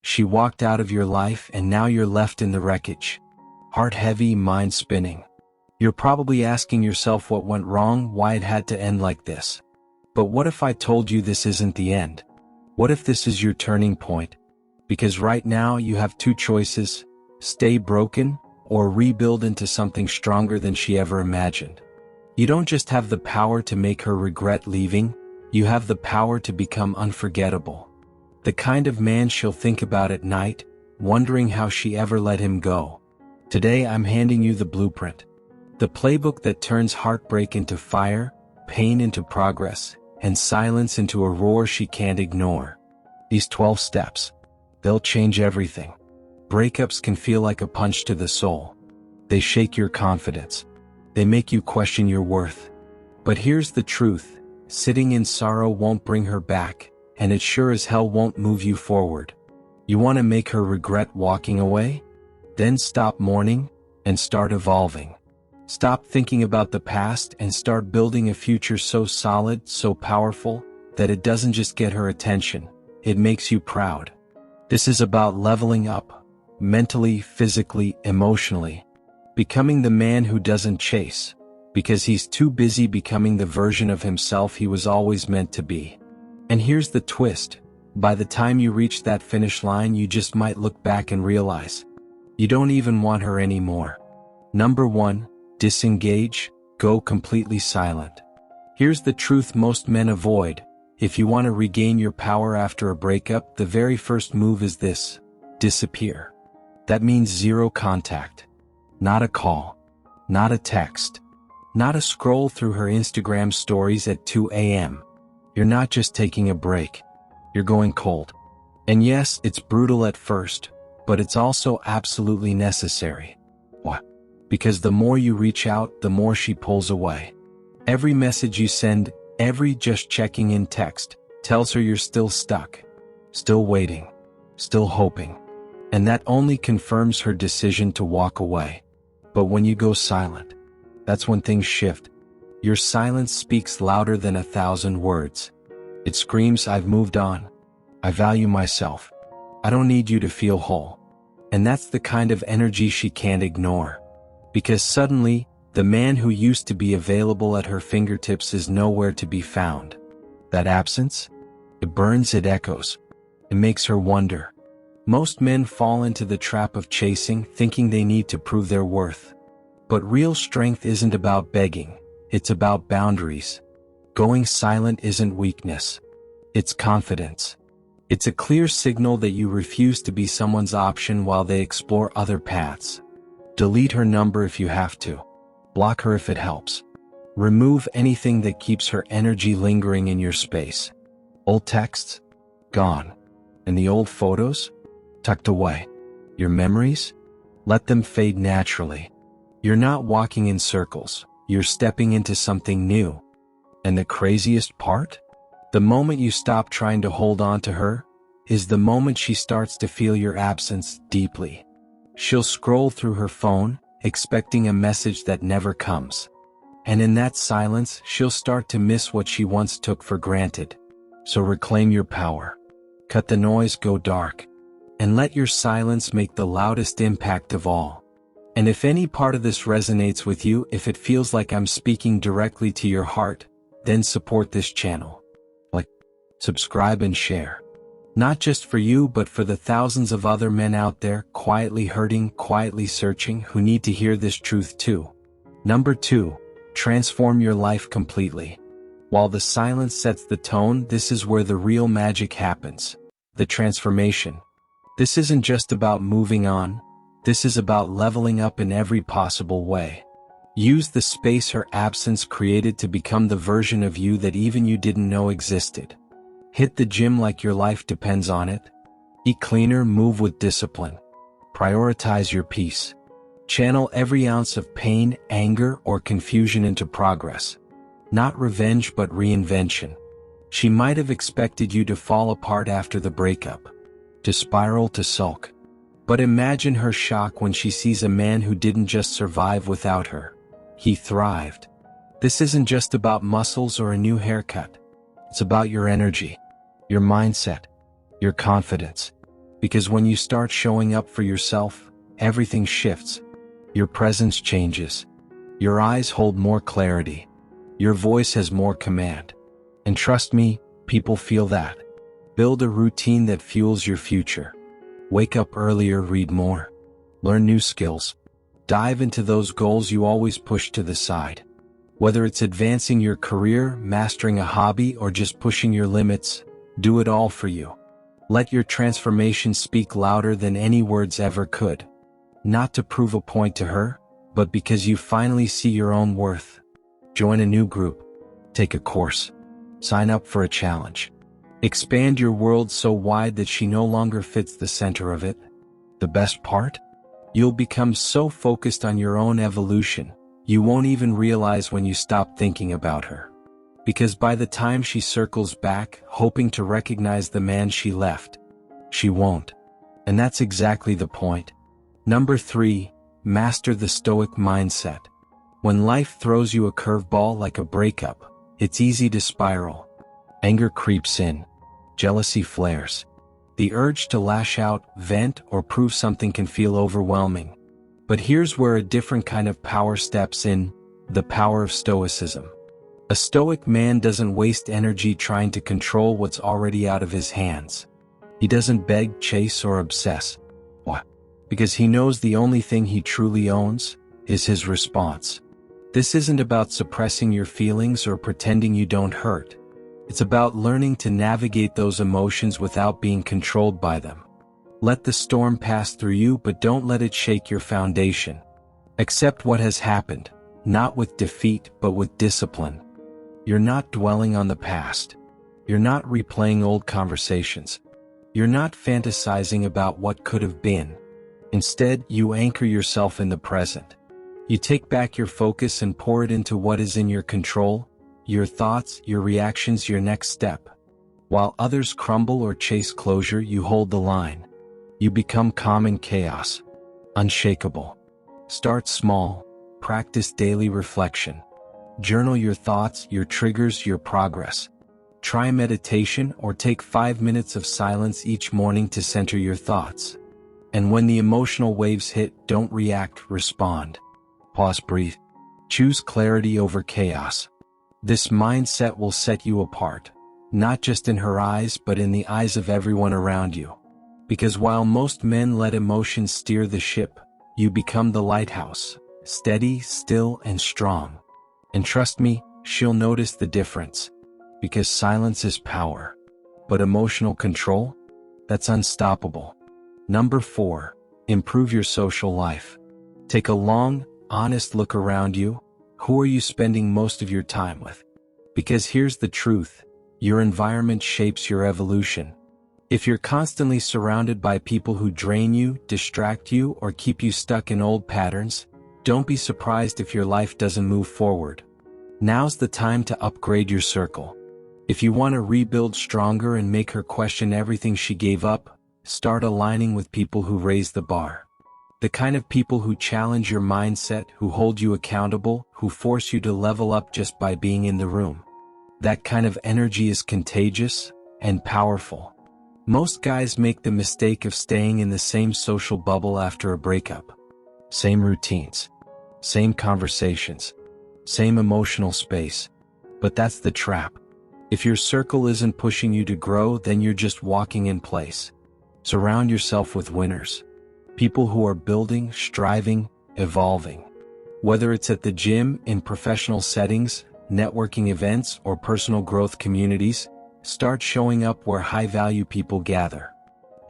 She walked out of your life and now you're left in the wreckage. Heart heavy, mind spinning. You're probably asking yourself what went wrong, why it had to end like this. But what if I told you this isn't the end? What if this is your turning point? Because right now you have two choices: stay broken or rebuild into something stronger than she ever imagined. You don't just have the power to make her regret leaving, you have the power to become unforgettable. The kind of man she'll think about at night, wondering how she ever let him go. Today I'm handing you the blueprint. The playbook that turns heartbreak into fire, pain into progress, and silence into a roar she can't ignore. These 12 steps. They'll change everything. Breakups can feel like a punch to the soul. They shake your confidence. They make you question your worth. But here's the truth: sitting in sorrow won't bring her back, and it sure as hell won't move you forward. You want to make her regret walking away? Then stop mourning and start evolving. Stop thinking about the past and start building a future so solid, so powerful, that it doesn't just get her attention, it makes you proud. This is about leveling up, mentally, physically, emotionally. Becoming the man who doesn't chase, because he's too busy becoming the version of himself he was always meant to be. And here's the twist: by the time you reach that finish line, you just might look back and realize you don't even want her anymore. Number 1, disengage, go completely silent. Here's the truth most men avoid: if you want to regain your power after a breakup, the very first move is this: disappear. That means zero contact. Not a call. Not a text. Not a scroll through her Instagram stories at 2 a.m. You're not just taking a break. You're going cold. And yes, it's brutal at first, but it's also absolutely necessary. Why? Because the more you reach out, the more she pulls away. Every message you send, every just checking in text, tells her you're still stuck, still waiting, still hoping. And that only confirms her decision to walk away. But when you go silent, that's when things shift. Your silence speaks louder than 1,000 words. It screams, I've moved on. I value myself. I don't need you to feel whole. And that's the kind of energy she can't ignore. Because suddenly, the man who used to be available at her fingertips is nowhere to be found. That absence? It burns, it echoes. It makes her wonder. Most men fall into the trap of chasing, thinking they need to prove their worth. But real strength isn't about begging, it's about boundaries. Going silent isn't weakness. It's confidence. It's a clear signal that you refuse to be someone's option while they explore other paths. Delete her number if you have to. Block her if it helps. Remove anything that keeps her energy lingering in your space. Old texts? Gone. And the old photos? Tucked away. Your memories? Let them fade naturally. You're not walking in circles, you're stepping into something new. And the craziest part? The moment you stop trying to hold on to her, is the moment she starts to feel your absence deeply. She'll scroll through her phone, expecting a message that never comes. And in that silence, she'll start to miss what she once took for granted. So reclaim your power. Cut the noise, go dark. And let your silence make the loudest impact of all. And if any part of this resonates with you, if it feels like I'm speaking directly to your heart, then support this channel. Like, subscribe and share. Not just for you, but for the thousands of other men out there, quietly hurting, quietly searching, who need to hear this truth too. Number 2, transform your life completely. While the silence sets the tone, this is where the real magic happens. The transformation. This isn't just about moving on. This is about leveling up in every possible way. Use the space her absence created to become the version of you that even you didn't know existed. Hit the gym like your life depends on it. Eat cleaner, move with discipline. Prioritize your peace. Channel every ounce of pain, anger, or confusion into progress. Not revenge, but reinvention. She might have expected you to fall apart after the breakup, to spiral, to sulk. But imagine her shock when she sees a man who didn't just survive without her. He thrived. This isn't just about muscles or a new haircut. It's about your energy, your mindset, your confidence. Because when you start showing up for yourself, everything shifts. Your presence changes. Your eyes hold more clarity. Your voice has more command. And trust me, people feel that. Build a routine that fuels your future. Wake up earlier, read more. Learn new skills. Dive into those goals you always push to the side. Whether it's advancing your career, mastering a hobby, or just pushing your limits, do it all for you. Let your transformation speak louder than any words ever could. Not to prove a point to her, but because you finally see your own worth. Join a new group. Take a course. Sign up for a challenge. Expand your world so wide that she no longer fits the center of it. The best part? You'll become so focused on your own evolution, you won't even realize when you stop thinking about her. Because by the time she circles back, hoping to recognize the man she left, she won't. And that's exactly the point. Number 3, master the Stoic mindset. When life throws you a curveball like a breakup, it's easy to spiral. Anger creeps in. Jealousy flares. The urge to lash out, vent, or prove something can feel overwhelming. But here's where a different kind of power steps in, the power of Stoicism. A Stoic man doesn't waste energy trying to control what's already out of his hands. He doesn't beg, chase, or obsess. Why? Because he knows the only thing he truly owns is his response. This isn't about suppressing your feelings or pretending you don't hurt. It's about learning to navigate those emotions without being controlled by them. Let the storm pass through you, but don't let it shake your foundation. Accept what has happened, not with defeat, but with discipline. You're not dwelling on the past. You're not replaying old conversations. You're not fantasizing about what could have been. Instead, you anchor yourself in the present. You take back your focus and pour it into what is in your control, your thoughts, your reactions, your next step. While others crumble or chase closure, you hold the line. You become calm in chaos, unshakable. Start small, practice daily reflection. Journal your thoughts, your triggers, your progress. Try meditation or take 5 minutes of silence each morning to center your thoughts. And when the emotional waves hit, don't react, respond. Pause, breathe. Choose clarity over chaos. This mindset will set you apart, not just in her eyes but in the eyes of everyone around you. Because while most men let emotions steer the ship, you become the lighthouse, steady, still, and strong. And trust me, she'll notice the difference. Because silence is power. But emotional control? That's unstoppable. Number 4, improve your social life. Take a long, honest look around you. Who are you spending most of your time with? Because here's the truth, your environment shapes your evolution. If you're constantly surrounded by people who drain you, distract you, or keep you stuck in old patterns, don't be surprised if your life doesn't move forward. Now's the time to upgrade your circle. If you want to rebuild stronger and make her question everything she gave up, start aligning with people who raise the bar. The kind of people who challenge your mindset, who hold you accountable, who force you to level up just by being in the room. That kind of energy is contagious and powerful. Most guys make the mistake of staying in the same social bubble after a breakup. Same routines, same conversations, same emotional space. But that's the trap. If your circle isn't pushing you to grow, then you're just walking in place. Surround yourself with winners. People who are building, striving, evolving. Whether it's at the gym, in professional settings, networking events, or personal growth communities, start showing up where high-value people gather.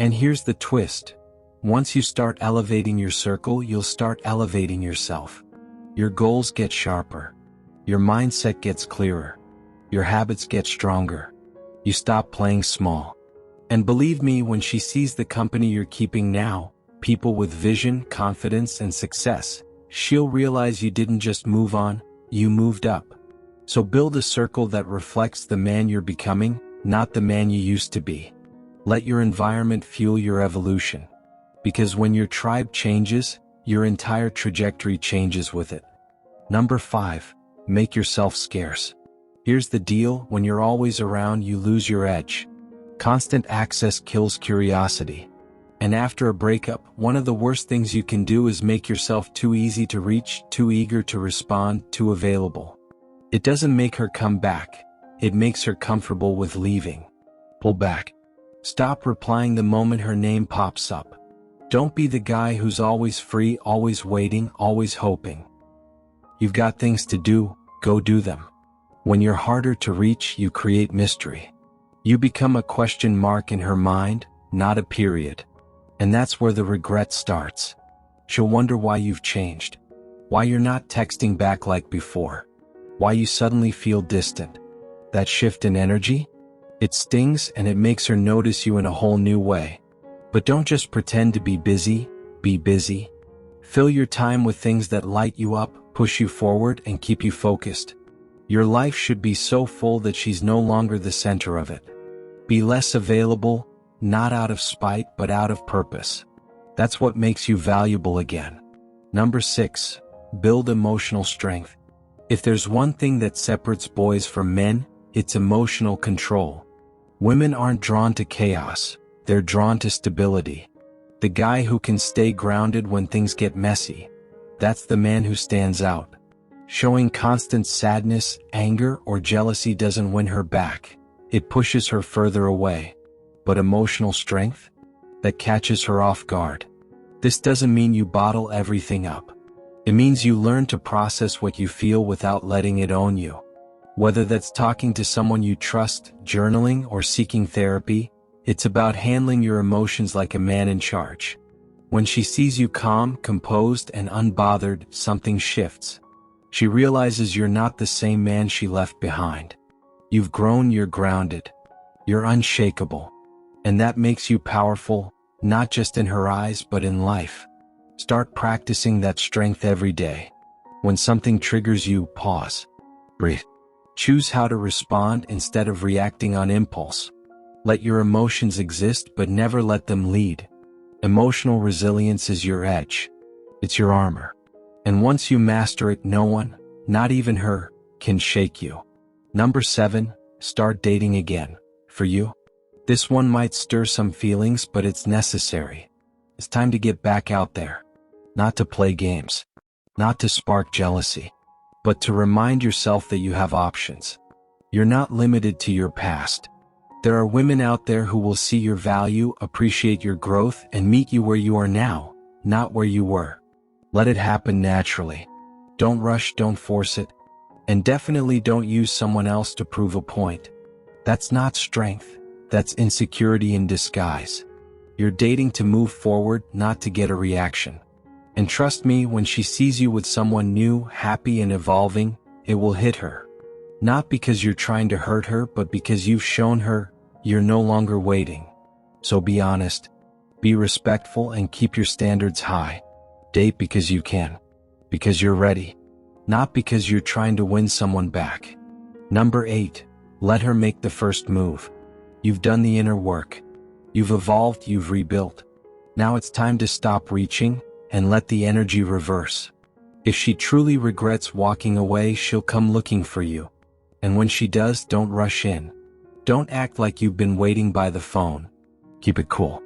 And here's the twist. Once you start elevating your circle, you'll start elevating yourself. Your goals get sharper. Your mindset gets clearer. Your habits get stronger. You stop playing small. And believe me, when she sees the company you're keeping now, people with vision, confidence, and success, she'll realize you didn't just move on, you moved up. So build a circle that reflects the man you're becoming, not the man you used to be. Let your environment fuel your evolution. Because when your tribe changes, your entire trajectory changes with it. Number 5, make yourself scarce. Here's the deal, when you're always around, you lose your edge. Constant access kills curiosity. And after a breakup, one of the worst things you can do is make yourself too easy to reach, too eager to respond, too available. It doesn't make her come back. It makes her comfortable with leaving. Pull back. Stop replying the moment her name pops up. Don't be the guy who's always free, always waiting, always hoping. You've got things to do, go do them. When you're harder to reach, you create mystery. You become a question mark in her mind, not a period. And that's where the regret starts. She'll wonder why you've changed. Why you're not texting back like before. Why you suddenly feel distant. That shift in energy? It stings and it makes her notice you in a whole new way. But don't just pretend to be busy, be busy. Fill your time with things that light you up, push you forward, and keep you focused. Your life should be so full that she's no longer the center of it. Be less available, not out of spite but out of purpose. That's what makes you valuable again. Number 6. Build emotional strength. If there's one thing that separates boys from men, it's emotional control. Women aren't drawn to chaos, they're drawn to stability. The guy who can stay grounded when things get messy. That's the man who stands out. Showing constant sadness, anger, or jealousy doesn't win her back. It pushes her further away. But emotional strength? That catches her off guard. This doesn't mean you bottle everything up. It means you learn to process what you feel without letting it own you. Whether that's talking to someone you trust, journaling, or seeking therapy, it's about handling your emotions like a man in charge. When she sees you calm, composed, and unbothered, something shifts. She realizes you're not the same man she left behind. You've grown, you're grounded. You're unshakable. And that makes you powerful, not just in her eyes but in life. Start practicing that strength every day. When something triggers you, pause. Breathe. Choose how to respond instead of reacting on impulse. Let your emotions exist but never let them lead. Emotional resilience is your edge. It's your armor. And once you master it, no one, not even her, can shake you. Number 7. Start dating again. For you? This one might stir some feelings, but it's necessary. It's time to get back out there. Not to play games. Not to spark jealousy. But to remind yourself that you have options. You're not limited to your past. There are women out there who will see your value, appreciate your growth, and meet you where you are now, not where you were. Let it happen naturally. Don't rush, don't force it. And definitely don't use someone else to prove a point. That's not strength. That's insecurity in disguise. You're dating to move forward, not to get a reaction. And trust me, when she sees you with someone new, happy and evolving, it will hit her. Not because you're trying to hurt her, but because you've shown her you're no longer waiting. So be honest, be respectful, and keep your standards high. Date because you can. Because you're ready. Not because you're trying to win someone back. Number 8. Let her make the first move. You've done the inner work. You've evolved, you've rebuilt. Now it's time to stop reaching and let the energy reverse. If she truly regrets walking away, she'll come looking for you. And when she does, don't rush in. Don't act like you've been waiting by the phone. Keep it cool.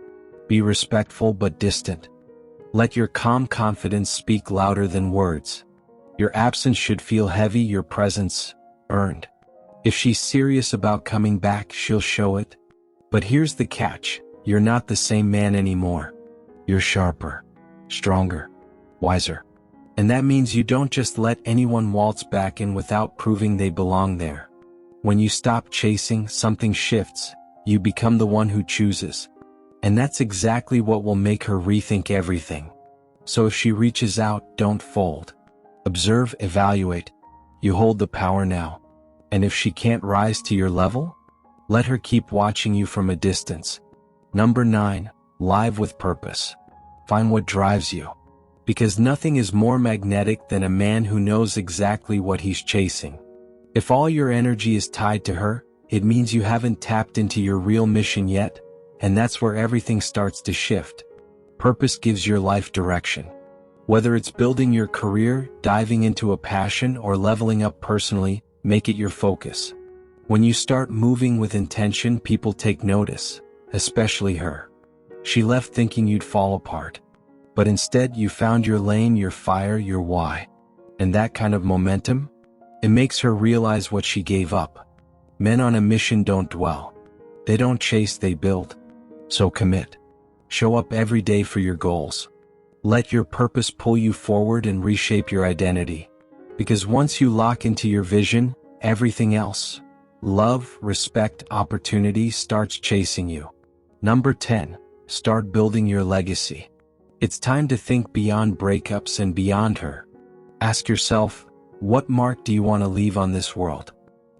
Be respectful but distant. Let your calm confidence speak louder than words. Your absence should feel heavy, your presence earned. If she's serious about coming back, she'll show it. But here's the catch, you're not the same man anymore. You're sharper, stronger, wiser. And that means you don't just let anyone waltz back in without proving they belong there. When you stop chasing, something shifts. You become the one who chooses. And that's exactly what will make her rethink everything. So if she reaches out, don't fold. Observe, evaluate. You hold the power now. And if she can't rise to your level, let her keep watching you from a distance. Number 9. Live with purpose. Find what drives you. Because nothing is more magnetic than a man who knows exactly what he's chasing. If all your energy is tied to her, it means you haven't tapped into your real mission yet, and that's where everything starts to shift. Purpose gives your life direction. Whether it's building your career, diving into a passion, or leveling up personally, make it your focus. When you start moving with intention, people take notice, especially her. She left thinking you'd fall apart. But instead you found your lane, your fire, your why. And that kind of momentum? It makes her realize what she gave up. Men on a mission don't dwell. They don't chase, they build. So commit. Show up every day for your goals. Let your purpose pull you forward and reshape your identity. Because once you lock into your vision, everything else, love, respect, opportunity, starts chasing you. Number 10. Start building your legacy. It's time to think beyond breakups and beyond her. Ask yourself, what mark do you want to leave on this world?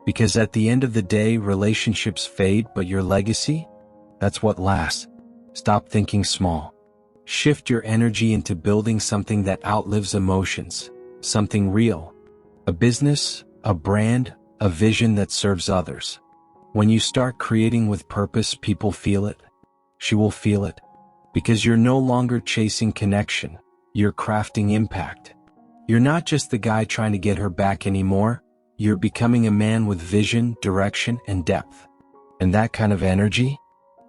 Because at the end of the day, relationships fade, but your legacy? That's what lasts. Stop thinking small. Shift your energy into building something that outlives emotions, something real. A business, a brand, a vision that serves others. When you start creating with purpose, people feel it. She will feel it. Because you're no longer chasing connection, you're crafting impact. You're not just the guy trying to get her back anymore, you're becoming a man with vision, direction, and depth. And that kind of energy?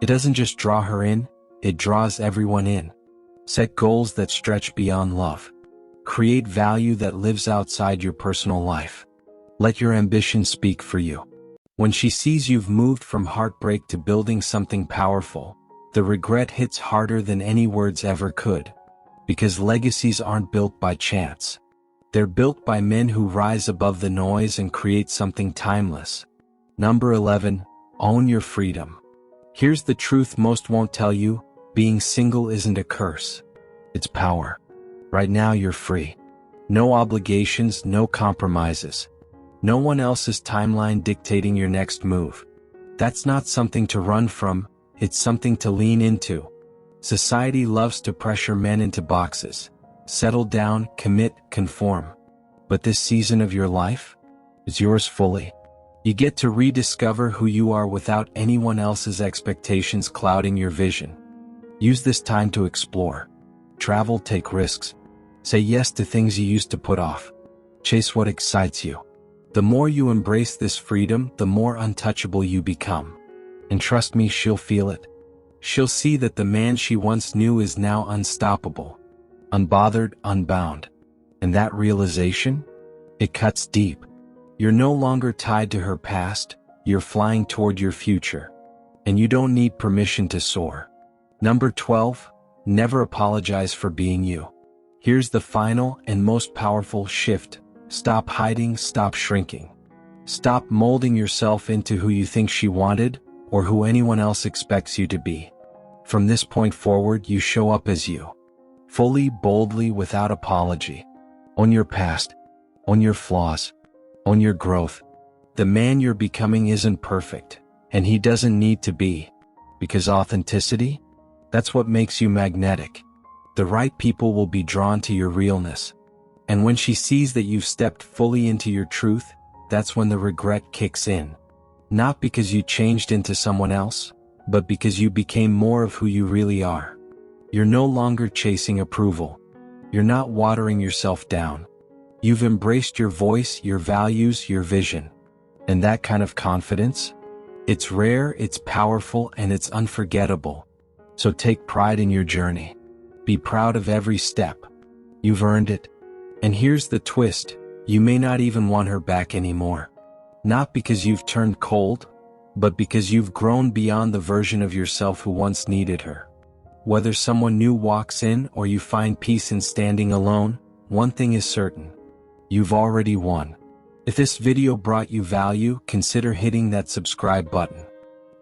It doesn't just draw her in, it draws everyone in. Set goals that stretch beyond love. Create value that lives outside your personal life. Let your ambition speak for you. When she sees you've moved from heartbreak to building something powerful, the regret hits harder than any words ever could. Because legacies aren't built by chance. They're built by men who rise above the noise and create something timeless. Number 11. Own your freedom. Here's the truth most won't tell you, being single isn't a curse. It's power. Right now you're free. No obligations, no compromises. No one else's timeline dictating your next move. That's not something to run from, it's something to lean into. Society loves to pressure men into boxes. Settle down, commit, conform. But this season of your life is yours fully. You get to rediscover who you are without anyone else's expectations clouding your vision. Use this time to explore. Travel, take risks. Say yes to things you used to put off. Chase what excites you. The more you embrace this freedom, the more untouchable you become. And trust me, she'll feel it. She'll see that the man she once knew is now unstoppable. Unbothered, unbound. And that realization? It cuts deep. You're no longer tied to her past, you're flying toward your future. And you don't need permission to soar. Number 12. Never apologize for being you. Here's the final and most powerful shift. Stop hiding, stop shrinking. Stop molding yourself into who you think she wanted, or who anyone else expects you to be. From this point forward, you show up as you. Fully, boldly, without apology. Own your past. Own your flaws. Own your growth. The man you're becoming isn't perfect, and he doesn't need to be. Because authenticity? That's what makes you magnetic. The right people will be drawn to your realness. And when she sees that you've stepped fully into your truth, that's when the regret kicks in. Not because you changed into someone else, but because you became more of who you really are. You're no longer chasing approval. You're not watering yourself down. You've embraced your voice, your values, your vision. And that kind of confidence? It's rare, it's powerful, and it's unforgettable. So take pride in your journey. Be proud of every step. You've earned it. And here's the twist, you may not even want her back anymore. Not because you've turned cold, but because you've grown beyond the version of yourself who once needed her. Whether someone new walks in or you find peace in standing alone, one thing is certain. You've already won. If this video brought you value, consider hitting that subscribe button.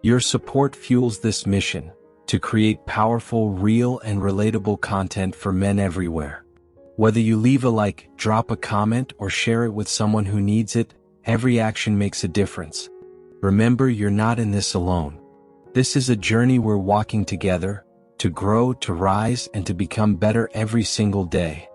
Your support fuels this mission, to create powerful, real, and relatable content for men everywhere. Whether you leave a like, drop a comment, or share it with someone who needs it, every action makes a difference. Remember, you're not in this alone. This is a journey we're walking together, to grow, to rise, and to become better every single day.